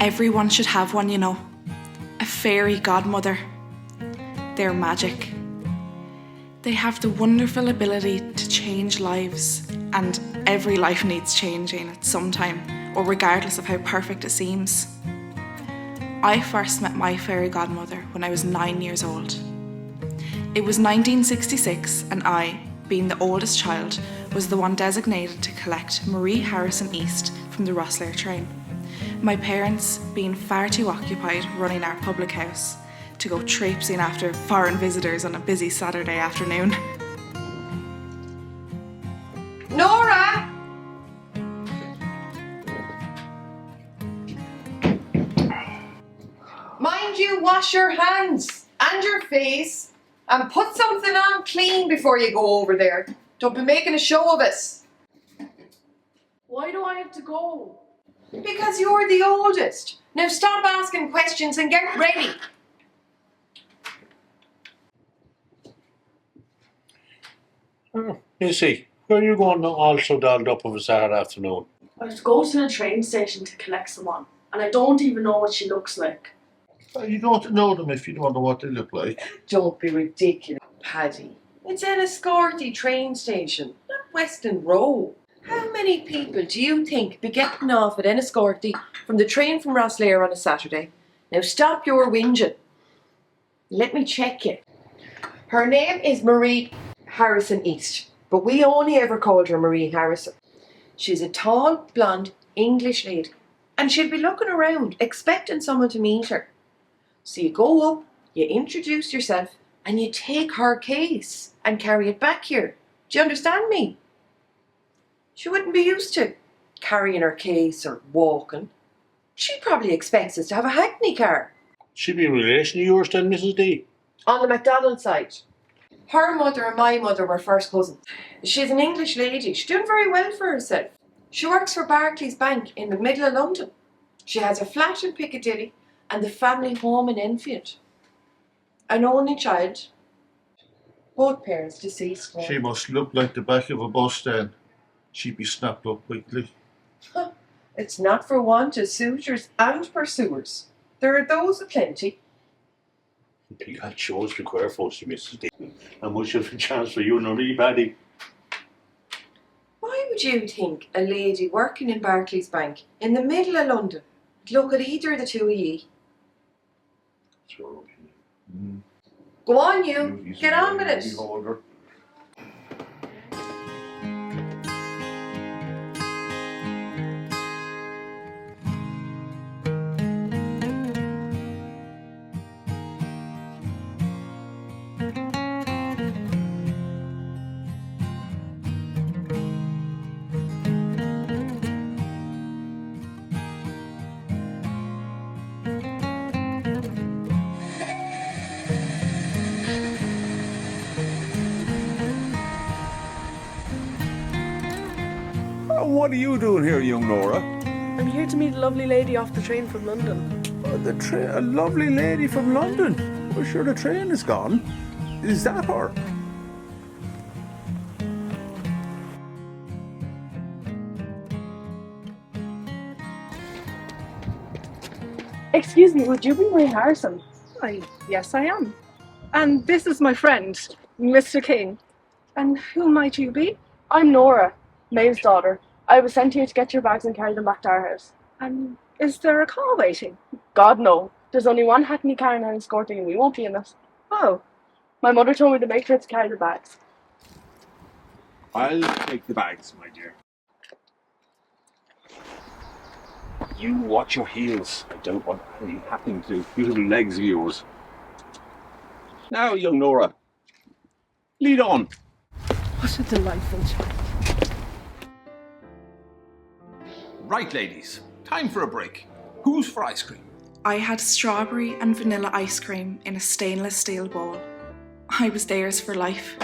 Everyone should have one, you know. A fairy godmother. They're magic. They have the wonderful ability to change lives, and every life needs changing at some time, or regardless of how perfect it seems. I first met my fairy godmother when I was 9 years old. It was 1966, and I, being the oldest child, was the one designated to collect Marie Harrison East from the Rosslare train. My parents being far too occupied running our public house to go traipsing after foreign visitors on a busy Saturday afternoon. Nora! Mind you, wash your hands and your face and put something on clean before you go over there. Don't be making a show of us. Why do I have to go? Because you're the oldest. Now stop asking questions and get ready. Missy, where are you going all so dolled up of a Saturday afternoon? I have to go to the train station to collect someone, and I don't even know what she looks like. You don't know them if you don't know what they look like. Don't be ridiculous, Paddy. It's Enniscorthy train station, not Weston Row. How many people do you think be getting off at Enniscorthy from the train from Rosslare on a Saturday? Now stop your whinging. Let me check you. Her name is Marie Harrison East, but we only ever called her Marie Harrison. She's a tall, blonde English lady, and she'll be looking around, expecting someone to meet her. So you go up, you introduce yourself, and you take her case and carry it back here. Do you understand me? She wouldn't be used to carrying her case or walking. She probably expects us to have a hackney car. She be a relation of yours then, Mrs. D? On the MacDonald side. Her mother and my mother were first cousins. She's an English lady. She's doing very well for herself. She works for Barclays Bank in the middle of London. She has a flat in Piccadilly and the family home in Enfield. An only child. Both parents deceased. She must look like the back of a bus then. She'd be snapped up quickly. It's not for want of suitors and pursuers. There are those aplenty. That shows the queer folks, Mrs. D. How much of a chance for you and Marie, Paddy? Why would you think a lady working in Barclays Bank in the middle of London would look at either of the two of ye? Go on, you. Get on with it. What are you doing here, young Nora? I'm here to meet a lovely lady off the train from London. A lovely lady from London. Well, sure, the train is gone. Is that her? Excuse me, would you be Marie Harrison? Yes, I am. And this is my friend, Mr. King. And who might you be? I'm Nora, Maeve's daughter. I was sent here to get your bags and carry them back to our house. And is there a car waiting? God, no. There's only one hackney car in Enniscorthy and we won't be in it. Oh, My mother told me to make sure to carry the bags. I'll take the bags, my dear. You watch your heels. I don't want anything happening to those beautiful legs of yours. Now, young Nora, lead on. what a delightful child. Right, ladies, time for a break. Who's for ice cream? I had strawberry and vanilla ice cream in a stainless steel bowl. I was theirs for life.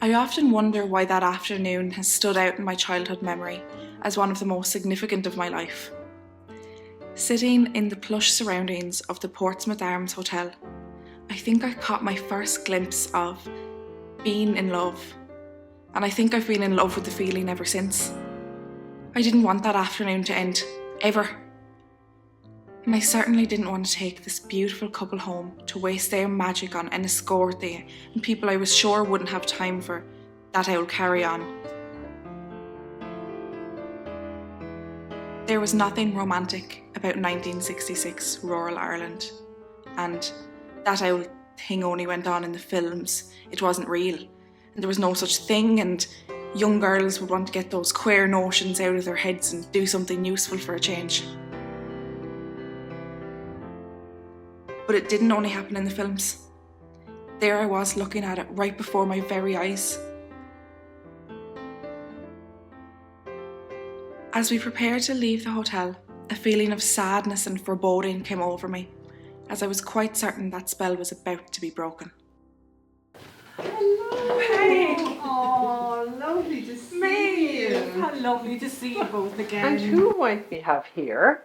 I often wonder why that afternoon has stood out in my childhood memory as one of the most significant of my life. Sitting in the plush surroundings of the Portsmouth Arms Hotel, I think I caught my first glimpse of being in love, and I think I've been in love with the feeling ever since. I didn't want that afternoon to end, ever. And I certainly didn't want to take this beautiful couple home to waste their magic on Enniscorthy and people I was sure wouldn't have time for that I will carry on. There was nothing romantic about 1966 rural Ireland, and that old thing only went on in the films. It wasn't real, and there was no such thing, and young girls would want to get those queer notions out of their heads and do something useful for a change. But it didn't only happen in the films. There I was looking at it right before my very eyes. As we prepared to leave the hotel, a feeling of sadness and foreboding came over me, as I was quite certain that spell was about to be broken. Oh, lovely to see you. How lovely to see you both again. And who might we have here?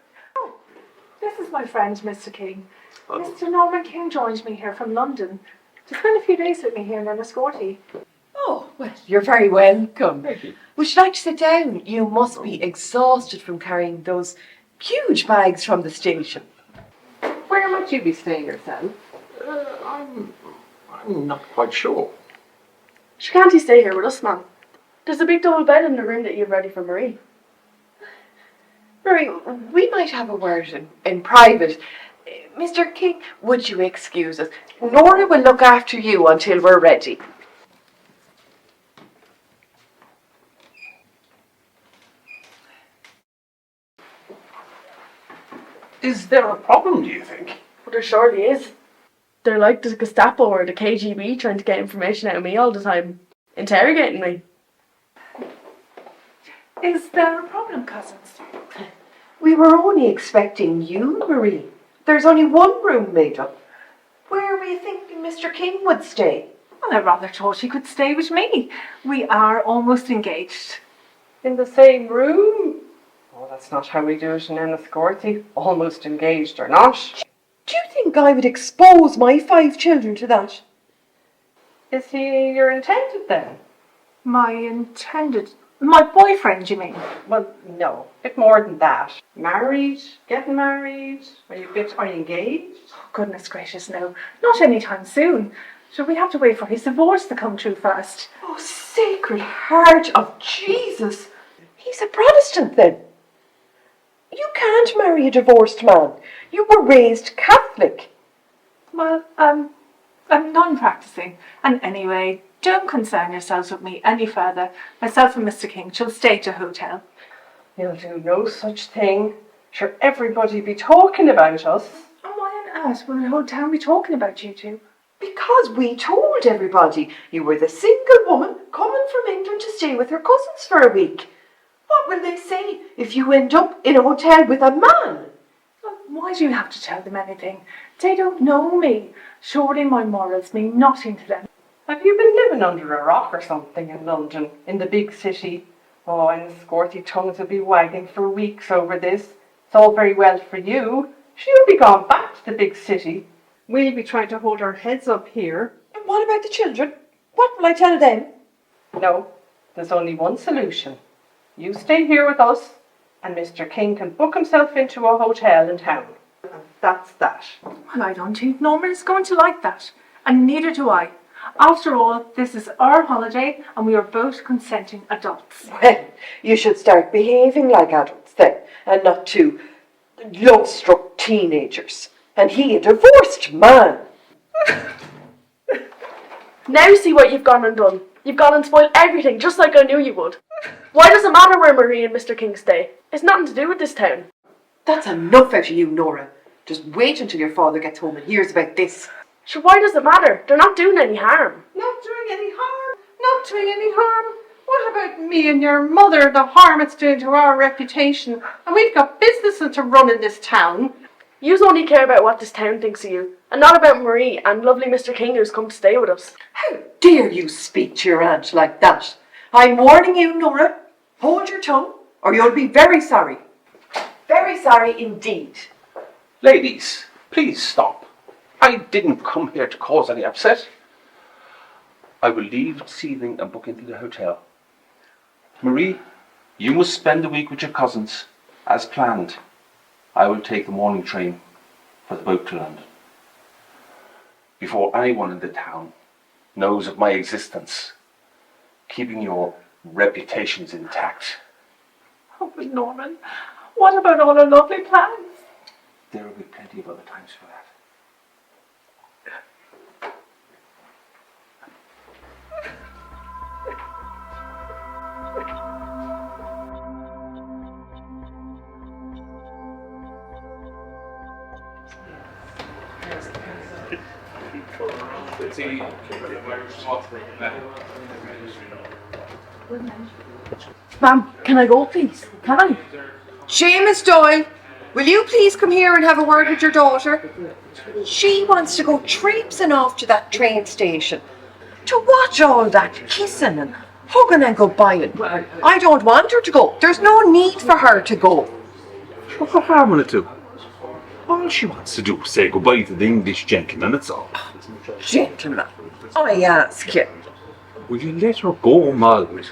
This is my friend, Mr. King. Mr. Norman King joined me here from London to spend a few days with me here in Enniscorthy. Oh, well, you're very welcome. Thank you. Would you like to sit down? You must be exhausted from carrying those huge bags from the station. Where might you be staying yourself? I'm not quite sure. Can't he stay here with us, man? There's a big double bed in the room that you've ready for Marie. Marie, we might have a word in private. Mr. King, would you excuse us? Nora will look after you until we're ready. Is there a problem, do you think? But there surely is. They're like the Gestapo or the KGB trying to get information out of me all the time, interrogating me. Is there a problem, cousins? We were only expecting you, Marie. There's only one room made up. Where were you thinking Mr. King would stay? Well, I rather thought he could stay with me. We are almost engaged. In the same room? Oh, that's not how we do it in Enniscorthy, almost engaged or not. Do you think I would expose my 5 children to that? Is he your intended then? My intended... My boyfriend, you mean? Well, no, a bit more than that. Married? Getting married? Are you engaged? Oh, goodness gracious, no. Not anytime soon. So we have to wait for his divorce to come true first. Oh, Sacred Heart of Jesus! He's a Protestant then. You can't marry a divorced man. You were raised Catholic. Well, I'm non-practicing. And anyway, don't concern yourselves with me any further. Myself and Mr. King shall stay at a hotel. You'll do no such thing. Sure, everybody be talking about us. And why on earth would a hotel be talking about you two? Because we told everybody you were the single woman coming from England to stay with her cousins for a week. What will they say if you end up in a hotel with a man? Why do you have to tell them anything? They don't know me. Surely my morals mean nothing to them. Have you been living under a rock or something in London, in the big city? Oh, and the Scorthy tongues will be wagging for weeks over this. It's all very well for you. She'll be gone back to the big city. We'll be trying to hold our heads up here. And what about the children? What will I tell them? No, there's only one solution. You stay here with us, and Mr. King can book himself into a hotel in town. And that's that. Well, I don't think Norman is going to like that. And neither do I. After all, this is our holiday, and we are both consenting adults. Well, you should start behaving like adults then, and not two love-struck teenagers. And he a divorced man. Now see what you've gone and done. You've gone and spoiled everything, just like I knew you would. Why does it matter where Marie and Mr. King stay? It's nothing to do with this town. That's enough out of you, Nora. Just wait until your father gets home and hears about this. So why does it matter? They're not doing any harm. Not doing any harm. Not doing any harm. What about me and your mother, the harm it's doing to our reputation? And we've got businesses to run in this town. Yous only care about what this town thinks of you, and not about Marie and lovely Mr. King who's come to stay with us. How dare you speak to your aunt like that? I'm warning you, Nora. Hold your tongue, or you'll be very sorry. Very sorry indeed. Ladies, please stop. I didn't come here to cause any upset. I will leave this evening and book into the hotel. Marie, you must spend the week with your cousins, as planned. I will take the morning train for the boat to London. Before anyone in the town knows of my existence, keeping your reputations intact. Oh, but Norman, what about all our lovely plans? There will be plenty of other times for that. Ma'am, can I go, please? Can I? Seamus Doyle, will you please come here and have a word with your daughter? She wants to go traipsing off to that train station to watch all that kissing and hugging and goodbying. I don't want her to go. There's no need for her to go. What's the harm in it do? All she wants to do is say goodbye to the English gentleman, that's all. Gentlemen, I ask you. Will you let her go, Margaret?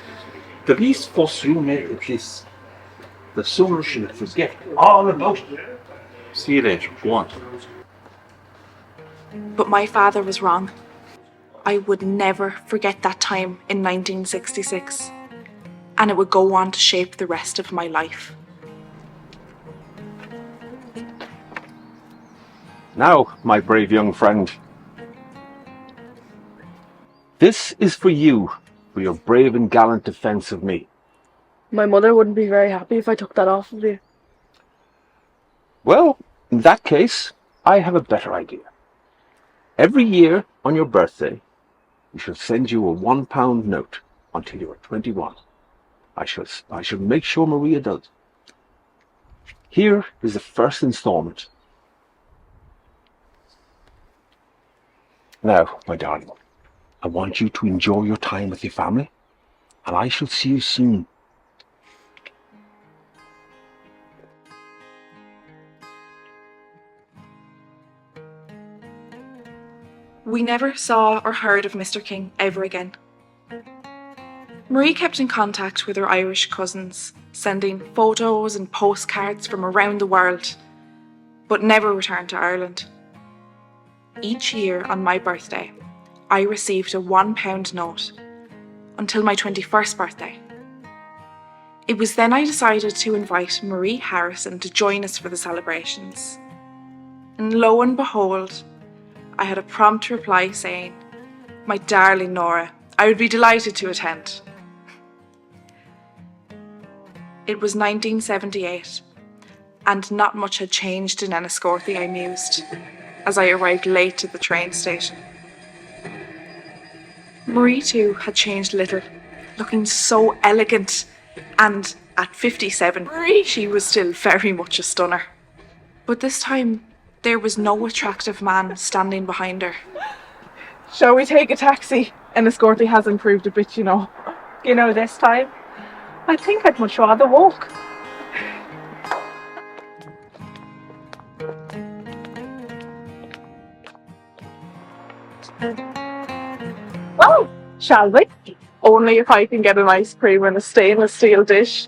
The least fuss you make at this, the sooner she'll forget all about it. See you later. Go on. But my father was wrong. I would never forget that time in 1966, and it would go on to shape the rest of my life. Now, my brave young friend, this is for you, for your brave and gallant defence of me. My mother wouldn't be very happy if I took that off of you. Well, in that case, I have a better idea. Every year on your birthday, we shall send you a £1 note until you are 21. I shall make sure Maria does. Here is the first instalment. Now, my darling, I want you to enjoy your time with your family, and I shall see you soon. We never saw or heard of Mr. King ever again. Marie kept in contact with her Irish cousins, sending photos and postcards from around the world, but never returned to Ireland. Each year on my birthday, I received a £1 note until my 21st birthday. It was then I decided to invite Marie Harrison to join us for the celebrations. And lo and behold, I had a prompt reply saying, "My darling Nora, I would be delighted to attend." It was 1978, and not much had changed in Enniscorthy, I mused, as I arrived late to the train station. Marie too had changed little, looking so elegant, and at 57, she was still very much a stunner. But this time, there was no attractive man standing behind her. Shall we take a taxi? Enniscorthy has improved a bit, you know. This time, I think I'd much rather walk. Well, shall we? Only if I can get an ice cream in a stainless steel dish.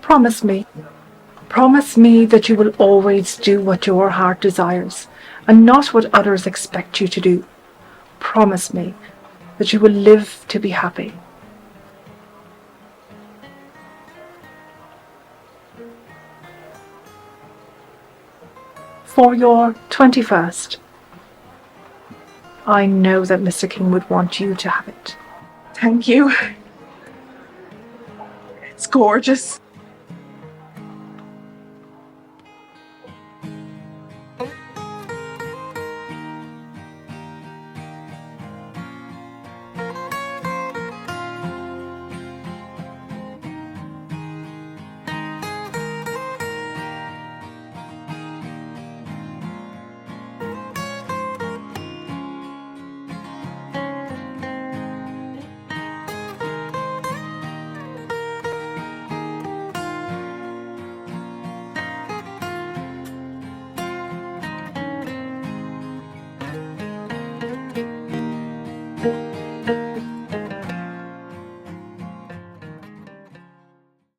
Promise me. Promise me that you will always do what your heart desires and not what others expect you to do. Promise me that you will live to be happy. For your 21st, I know that Mr. King would want you to have it. Thank you. It's gorgeous. Bye.